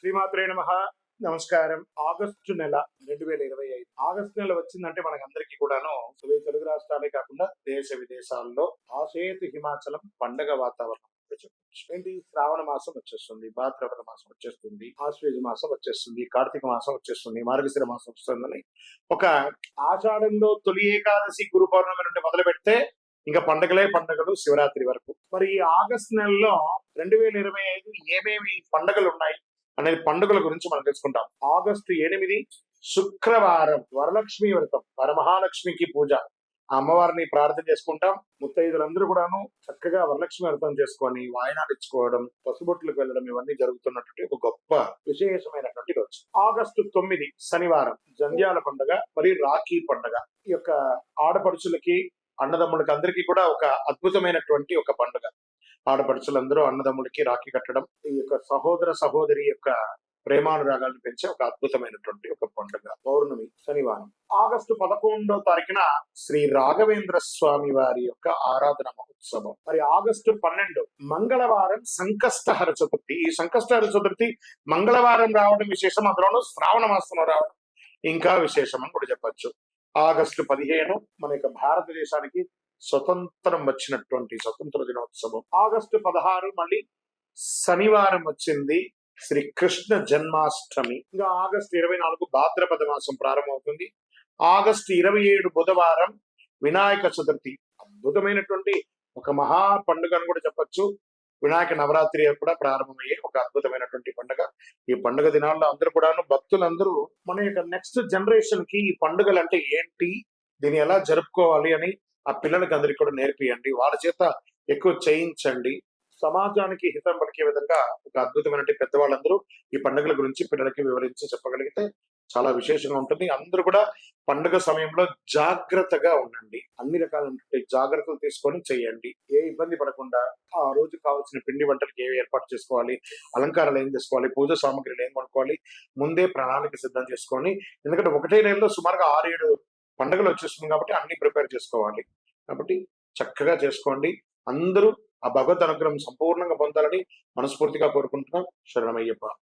శ్రీమాత్రే నమః. నమస్కారం. ఆగస్టు నెల 2025 ఆగస్టు నెల వచ్చిందంటే మనకందరికీ కూడాను ఉభయ తెలుగు రాష్ట్రాలే కాకుండా దేశ విదేశాల్లో ఆసేతు హిమాచలం పండగ వాతావరణం చెప్పచ్చు. ఏంటి, శ్రావణ మాసం వచ్చేస్తుంది, భాద్రపద మాసం వచ్చేస్తుంది, ఆశ్వేజ మాసం వచ్చేస్తుంది, కార్తీక మాసం వచ్చేస్తుంది, మార్గశిర మాసం వస్తుందని ఒక ఆషాఢంలో తొలి ఏకాదశి గురు పౌర్ణమి నుండి మొదలు పెడితే ఇంకా పండగలు శివరాత్రి వరకు. మరి ఈ ఆగస్టు నెలలో 2025 ఏమేమి పండుగలు ఉన్నాయి అనేది పండుగల గురించి మనం తెలుసుకుంటాం. ఆగస్టు 8 శుక్రవారం వరలక్ష్మి వ్రతం, వరమహాలక్ష్మికి పూజ. ఆ అమ్మవారిని ప్రార్థన చేసుకుంటాం. ముత్తైదులందరూ కూడాను చక్కగా వరలక్ష్మి వ్రతం చేసుకొని వాయనాలు ఇచ్చుకోవడం, పసుబొట్లకు వెళ్ళడం, ఇవన్నీ జరుగుతున్నటువంటి ఒక గొప్ప విశేషమైనటువంటి రోజు. ఆగస్టు 9 శనివారం జంధ్యాల పండుగ మరియు రాఖీ పండుగ. ఈ యొక్క ఆడపడుచులకి అన్నదమ్ములకి అందరికీ కూడా ఒక అద్భుతమైనటువంటి ఒక పండుగ. ఆడపడుచులందరూ అన్నదమ్ములకి రాఖీ కట్టడం, ఈ యొక్క సహోదర సహోదరి యొక్క ప్రేమానురాగాలను పెంచే ఒక అద్భుతమైనటువంటి ఒక పండుగ. పౌర్ణమి శనివారం. ఆగస్టు 11 శ్రీ రాఘవేంద్ర స్వామి వారి యొక్క ఆరాధన మహోత్సవం. మరి ఆగస్టు 12 మంగళవారం సంకష్టహర చతుర్థి. ఈ సంకష్టహర చతుర్థి మంగళవారం రావడం విశేషం, అందులోనూ శ్రావణ మాసంలో రావడం ఇంకా విశేషం అని కూడా చెప్పచ్చు. ఆగస్టు 15 మన యొక్క భారతదేశానికి స్వతంత్రం వచ్చినటువంటి స్వతంత్ర దినోత్సవం. ఆగస్టు 16 మళ్ళీ శనివారం వచ్చింది, శ్రీ కృష్ణ జన్మాష్టమి. ఇంకా ఆగస్టు 24 భాద్రపద మాసం ప్రారంభమవుతుంది. ఆగస్టు 27 బుధవారం వినాయక చతుర్థి. అద్భుతమైనటువంటి ఒక మహా పండుగ అని కూడా చెప్పచ్చు. వినాయక నవరాత్రి కూడా ప్రారంభమయ్యే ఒక అద్భుతమైనటువంటి పండుగ. ఈ పండుగ దినాల్లో అందరూ కూడాను భక్తులందరూ మన యొక్క నెక్స్ట్ జనరేషన్ కి ఈ పండుగలు అంటే ఏంటి, దీన్ని ఎలా జరుపుకోవాలి అని ఆ పిల్లలకి అందరికీ కూడా నేర్పియండి, వాళ్ళ చేత ఎక్కువ చేయించండి. సమాజానికి హితం పలికే విధంగా ఒక అద్భుతమైనటువంటి పెద్దవాళ్ళందరూ ఈ పండుగల గురించి పిల్లలకి వివరించి చెప్పగలిగితే చాలా విశేషంగా ఉంటుంది. అందరూ కూడా పండుగ సమయంలో జాగ్రత్తగా ఉండండి. అన్ని రకాలైనటువంటి జాగ్రత్తలు తీసుకొని చేయండి. ఏ ఇబ్బంది పడకుండా ఆ రోజు కావాల్సిన పిండి వంటలకి ఏవి ఏర్పాటు చేసుకోవాలి, అలంకారాలు ఏం చేసుకోవాలి, పూజ సామాగ్రిలు ఏం కొనుక్కోవాలి, ముందే ప్రణాళిక సిద్ధం చేసుకొని. ఎందుకంటే ఒకటే నెలలో సుమారుగా 6-7 పండుగలు వచ్చేస్తుంది కాబట్టి అన్ని ప్రిపేర్ చేసుకోవాలి. కాబట్టి చక్కగా చేసుకోండి. అందరూ ఆ భగవద్ అనుగ్రహం సంపూర్ణంగా పొందాలని మనస్ఫూర్తిగా కోరుకుంటున్నాం. శరణమయ్యప్ప.